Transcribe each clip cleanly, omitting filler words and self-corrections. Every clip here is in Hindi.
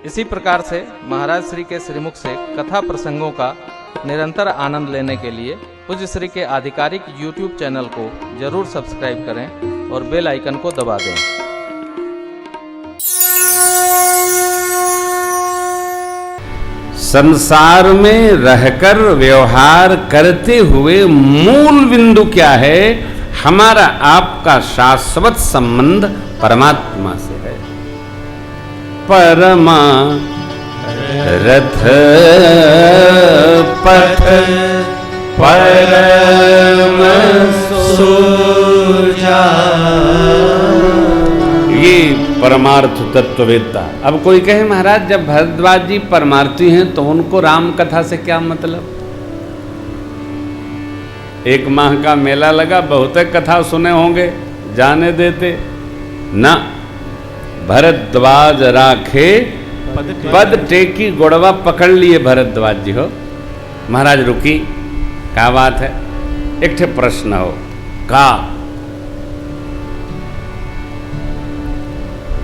इसी प्रकार से महाराज श्री के श्रीमुख से कथा प्रसंगों का निरंतर आनंद लेने के लिए पूज्य श्री के आधिकारिक YouTube चैनल को जरूर सब्सक्राइब करें और बेल आइकन को दबा दें। संसार में रहकर व्यवहार करते हुए मूल बिंदु क्या है? हमारा आपका शाश्वत संबंध परमात्मा से है। परमा रथ पथ परम सोजा, ये परमार्थ तत्ववेत्ता। अब कोई कहे महाराज जब भरद्वाज जी परमार्थी हैं तो उनको राम कथा से क्या मतलब? एक माह का मेला लगा, बहुत कथा सुने होंगे, जाने देते ना। भरद्वाज राखे पद टेकी गोड़वा पकड़ लिए भरद्वाज जी हो। महाराज रुकी, क्या बात है? एक ठे प्रश्न हो का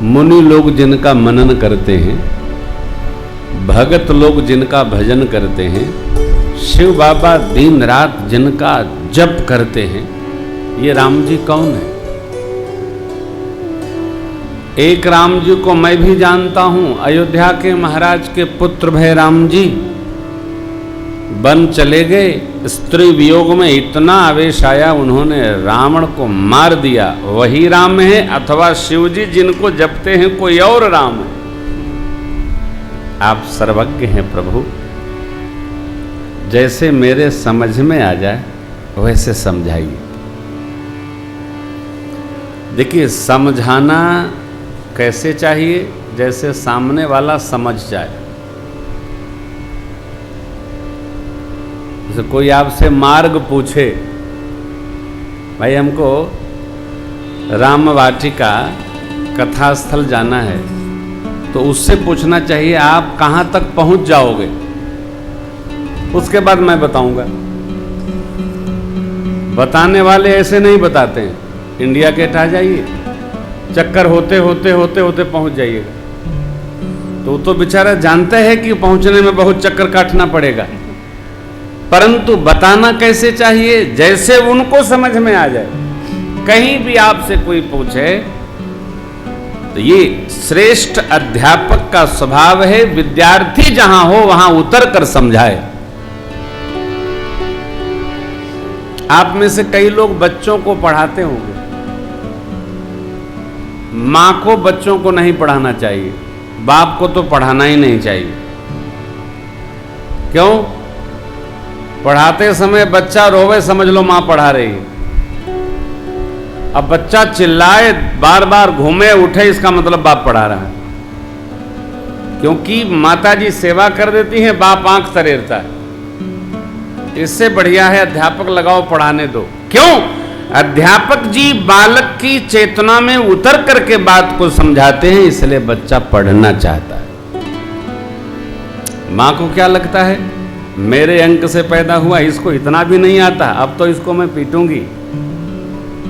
मुनि लोग जिनका मनन करते हैं, भगत लोग जिनका भजन करते हैं, शिव बाबा दिन रात जिनका जप करते हैं, ये राम जी कौन है? एक राम जी को मैं भी जानता हूं, अयोध्या के महाराज के पुत्र भय राम जी वन चले गए, स्त्री वियोग में इतना आवेश आया उन्होंने रावण को मार दिया। वही राम है अथवा शिव जी जिनको जपते हैं कोई और राम है? आप सर्वज्ञ हैं प्रभु, जैसे मेरे समझ में आ जाए वैसे समझाइए। देखिए, समझाना कैसे चाहिए? जैसे सामने वाला समझ जाए। जैसे कोई आपसे मार्ग पूछे, भाई हमको राम वाटिका कथा स्थल जाना है, तो उससे पूछना चाहिए आप कहाँ तक पहुँच जाओगे, उसके बाद मैं बताऊंगा। बताने वाले ऐसे नहीं बताते हैं, इंडिया गेट आ जाइए, चक्कर होते होते होते होते पहुंच जाइएगा। तो तो बेचारा जानते हैं कि पहुंचने में बहुत चक्कर काटना पड़ेगा, परंतु बताना कैसे चाहिए? जैसे उनको समझ में आ जाए। कहीं भी आपसे कोई पूछे तो ये श्रेष्ठ अध्यापक का स्वभाव है, विद्यार्थी जहां हो वहां उतर कर समझाए। आप में से कई लोग बच्चों को पढ़ाते होंगे। मां को बच्चों को नहीं पढ़ाना चाहिए, बाप को तो पढ़ाना ही नहीं चाहिए। क्यों? पढ़ाते समय बच्चा रोवे, समझ लो मां पढ़ा रही है। अब बच्चा चिल्लाए, बार बार घूमे उठे, इसका मतलब बाप पढ़ा रहा है। क्योंकि माता जी सेवा कर देती हैं, बाप आंख तरेरता है। इससे बढ़िया है अध्यापक लगाओ, पढ़ाने दो। क्यों? अध्यापक जी बालक की चेतना में उतर करके बात को समझाते हैं, इसलिए बच्चा पढ़ना चाहता है। मां को क्या लगता है, मेरे अंक से पैदा हुआ, इसको इतना भी नहीं आता, अब तो इसको मैं पीटूंगी।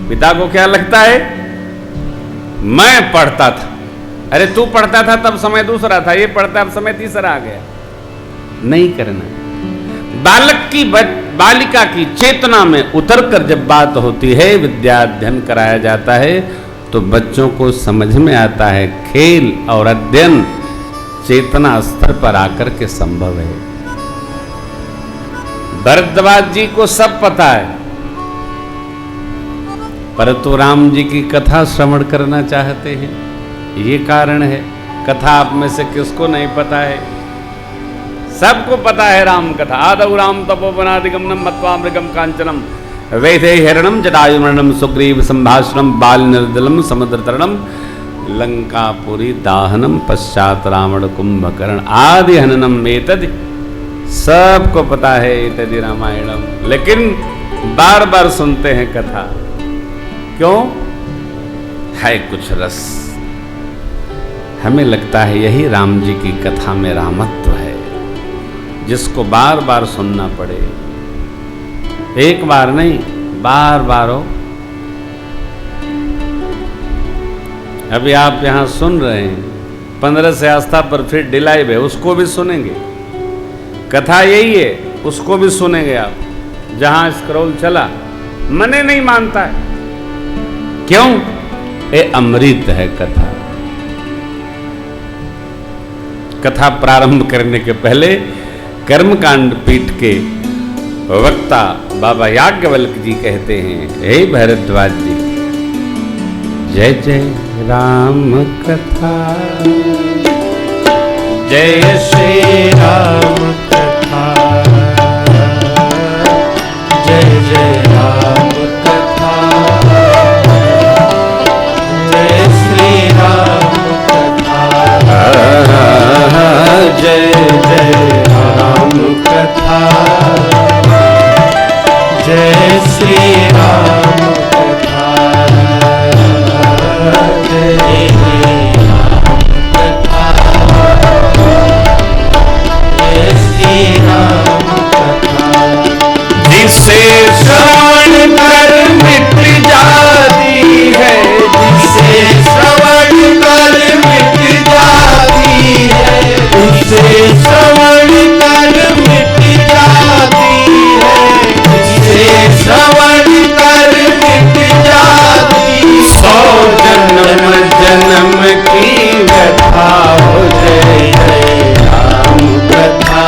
पिता को क्या लगता है, मैं पढ़ता था, अरे तू पढ़ता था तब समय दूसरा था, ये पढ़ता अब समय तीसरा आ गया। नहीं करना। बालक की बालिका की चेतना में उतरकर जब बात होती है, विद्या अध्ययन कराया जाता है, तो बच्चों को समझ में आता है खेल और अध्ययन चेतना स्तर पर आकर के संभव है। भरद्वाज जी को सब पता है, परंतु राम जी की कथा श्रवण करना चाहते हैं। ये कारण है। कथा आप में से किसको नहीं पता है? सबको पता है राम कथा। आदौ राम तपोवनादिगमनम मत्वा मृगम कांचनम वैदेहरणम जटायुमरणम सुग्रीव संभाषणम बाल निर्दलम समुद्र तरणम लंकापुरी दाहनम पश्चात रावण कुंभकर्ण आदि हननम एतद। सबको पता है एतदि रामायणम, लेकिन बार बार सुनते हैं कथा। क्यों? है कुछ रस। हमें लगता है यही राम जी की कथा में रामत्व है, जिसको बार बार सुनना पड़े। एक बार नहीं, बार बार हो। अभी आप यहां सुन रहे हैं, 15 से आस्था पर फिर डिलाइव है, उसको भी सुनेंगे। कथा यही है, उसको भी सुनेंगे आप। जहां स्क्रॉल चला मने नहीं मानता है, क्यों? ये अमृत है कथा। कथा प्रारंभ करने के पहले कर्मकांड पीठ के वक्ता बाबा याज्ञवल्क्य जी कहते हैं, हे भरद्वाज जी, जय जय राम कथा, जय श्री राम कथा, जय जय राम कथा, जय श्री राम कथा, जय जय राम कथा, जय श्री राम कथा, जय राम कथा, जय श्री राम कथा। जिसे श्रवण कर मिट जाती है, जिसे श्रवण कर मिट जाती है, जिसे श्रवण कर मिट जाती है, जिसे श्रवण कर मिट जाती है। 100 जन्म जन्म की व्यथा हो, जय जय राम कथा,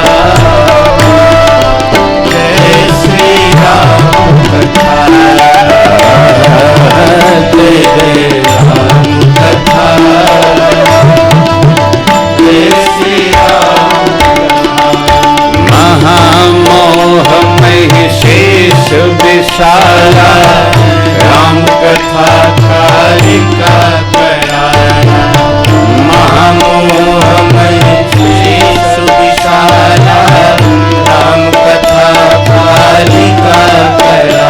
जय श्री राम कथा, जय जय राम कथा, जय श्री राम कथा। महामोह में शेष विशाला, राम कथा कारिका कराया, महामोह में शेष विशाला, राम कथा कारिका कराया,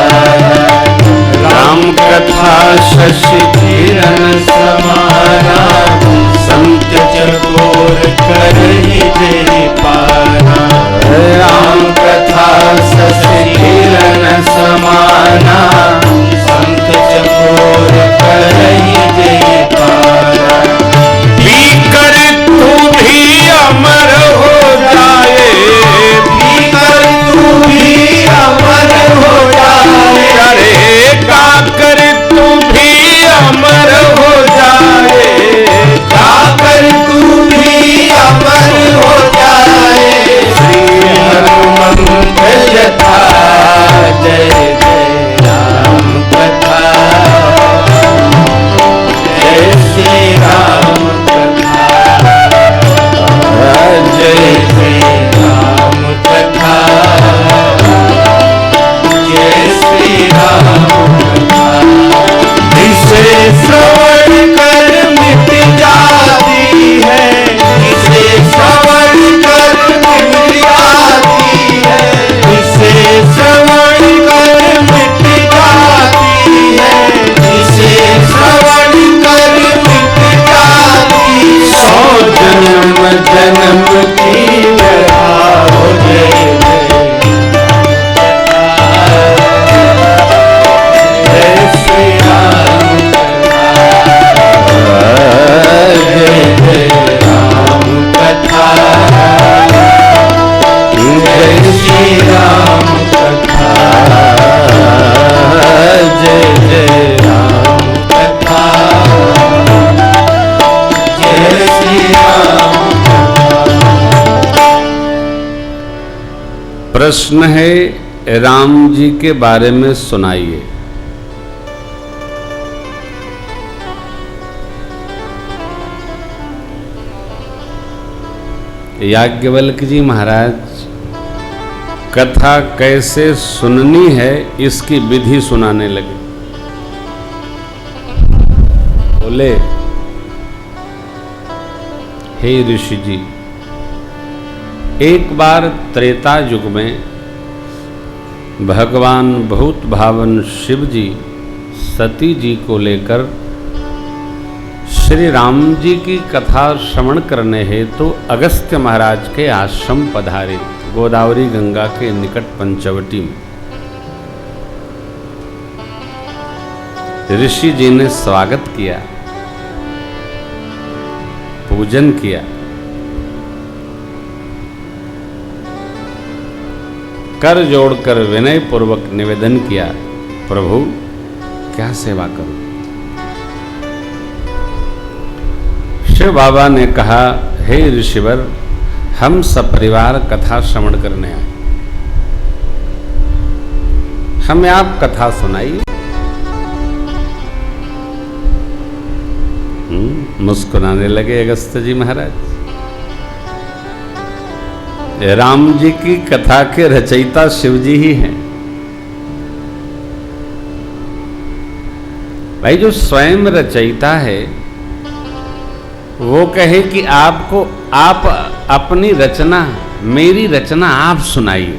राम कथा शशि किरण समाना, संत चकोर कर ही जय पाना, राम कथा शशि किरण समाना, संत चकोर कर ही जय पाना। पीकर तू भी अमर हो जाए, पीकर तू भी अमर हो जाए, अरे गाकर तू भी अमर हो जाए, गाकर तू भी अमर हो जाए। श्री हनुमंत यथा, जय जय राम कथा, जय श्री राम कथा, जय जय राम कथा, जय श्री राम कथा। जिसे श्रवण कर मिट जाती है, जिसे श्रवण कर मिट जाती है, जिसे श्रवण कर मिट जाती है, जिसे श्रवण कर मिट जाती है। 100 जन्म जन्म की व्यथा हो, जय जय श्री राम कथा, जय जय राम कथा, जय श्री राम कथा, जय जय राम कथा, जय श्री राम कथा। प्रश्न है, राम जी के बारे में सुनाइए। याज्ञवल्क्य जी महाराज कथा कैसे सुननी है इसकी विधि सुनाने लगे। बोले, हे ऋषि जी, एक बार त्रेता युग में भगवान बहुत भावन शिव जी सती जी को लेकर श्री राम जी की कथा श्रवण करने हेतु अगस्त्य महाराज के आश्रम पधारे, गोदावरी गंगा के निकट पंचवटी में। ऋषि जी ने स्वागत किया, पूजन किया, कर जोड़कर विनय पूर्वक निवेदन किया, प्रभु क्या सेवा करूं? शिव बाबा ने कहा, हे ऋषिवर, हम सपरिवार कथा श्रवण करने आए, हमें आप कथा सुनाइए। मुस्कुराने लगे अगस्त्य जी महाराज। राम जी की कथा के रचयिता शिव जी ही हैं। भाई जो स्वयं रचयिता है वो कहे कि आपको आप अपनी रचना, मेरी रचना आप सुनाइए,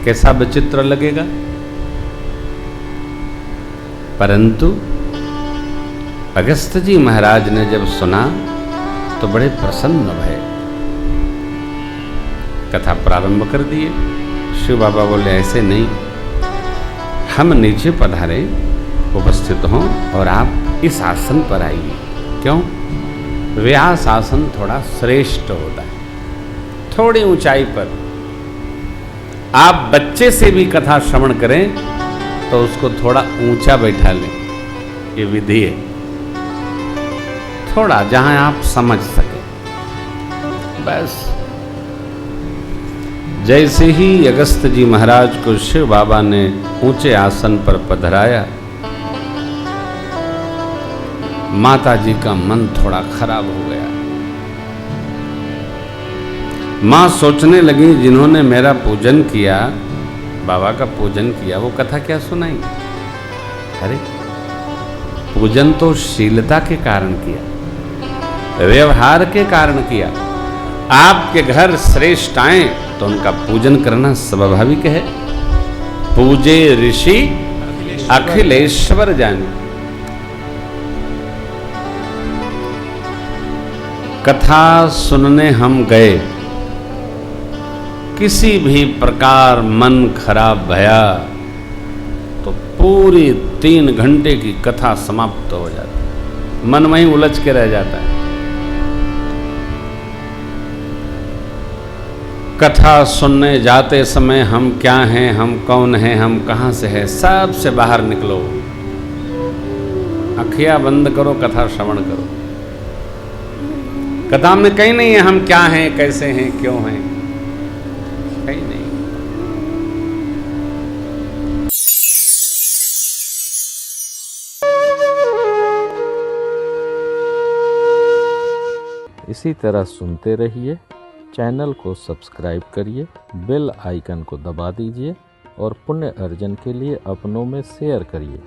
कैसा विचित्र लगेगा। परंतु अगस्त्य जी महाराज ने जब सुना तो बड़े प्रसन्न भये, कथा प्रारंभ कर दिए। शिव बाबा बोले, ऐसे नहीं, हम नीचे पधारे, उपस्थित हों और आप इस आसन पर आइए। क्यों? व्यास आसन थोड़ा श्रेष्ठ होता है, थोड़ी ऊंचाई पर। आप बच्चे से भी कथा श्रवण करें तो उसको थोड़ा ऊंचा बैठा लें, ये विधि है। थोड़ा जहां आप समझ सके, बस। जैसे ही अगस्त्य जी महाराज को शिव बाबा ने ऊंचे आसन पर पधराया, माता जी का मन थोड़ा खराब हो गया। मां सोचने लगी, जिन्होंने मेरा पूजन किया, बाबा का पूजन किया, वो कथा क्या सुनाई? अरे पूजन तो शीलता के कारण किया, व्यवहार के कारण किया। आपके घर श्रेष्ठ आए तो उनका पूजन करना स्वाभाविक है। पूजे ऋषि अखिलेश्वर जाने। कथा सुनने हम गए, किसी भी प्रकार मन खराब भया तो पूरी 3 घंटे की कथा समाप्त हो जाती, मन वहीं उलझ के रह जाता है। कथा सुनने जाते समय हम क्या हैं, हम कौन हैं, हम कहां से हैं, सब से बाहर निकलो, अखियां बंद करो, कथा श्रवण करो। कथा में कहीं नहीं है हम क्या हैं, कैसे हैं, क्यों हैं, कहीं नहीं। इसी तरह सुनते रहिए, चैनल को सब्सक्राइब करिए, बेल आइकन को दबा दीजिए और पुण्य अर्जन के लिए अपनों में शेयर करिए।